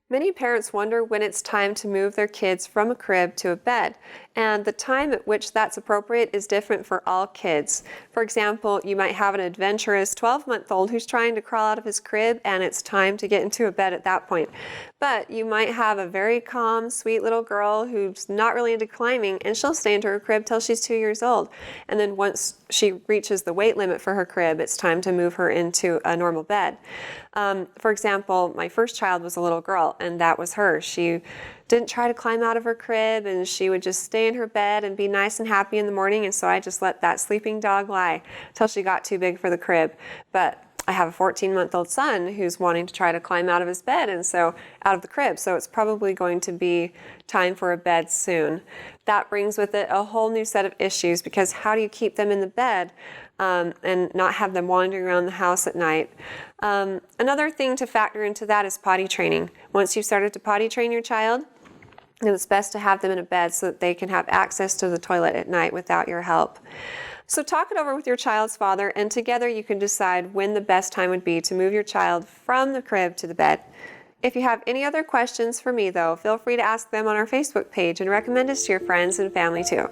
Many parents wonder when it's time to move their kids from a crib to a bed, and the time at which that's appropriate is different for all kids. For example, you might have an adventurous 12-month-old who's trying to crawl out of his crib, and it's time to get into a bed at that point. But you might have a very calm, sweet little girl who's not really into climbing, and she'll stay into her crib till she's 2 years old. And then once she reaches the weight limit for her crib, it's time to move her into a normal bed. For example, my first child was a little girl, and that was her. She didn't try to climb out of her crib, and she would just stay in her bed and be nice and happy in the morning, and so I just let that sleeping dog lie till she got too big for the crib. But I have a 14-month-old son who's wanting to try to climb out of his bed, and so out of the crib, so it's probably going to be time for a bed soon. That brings with it a whole new set of issues, because how do you keep them in the bed and not have them wandering around the house at night? Another thing to factor into that is potty training. Once you've started to potty train your child, it's best to have them in a bed so that they can have access to the toilet at night without your help. So talk it over with your child's father, and together you can decide when the best time would be to move your child from the crib to the bed. If you have any other questions for me, though, feel free to ask them on our Facebook page, and recommend us to your friends and family too.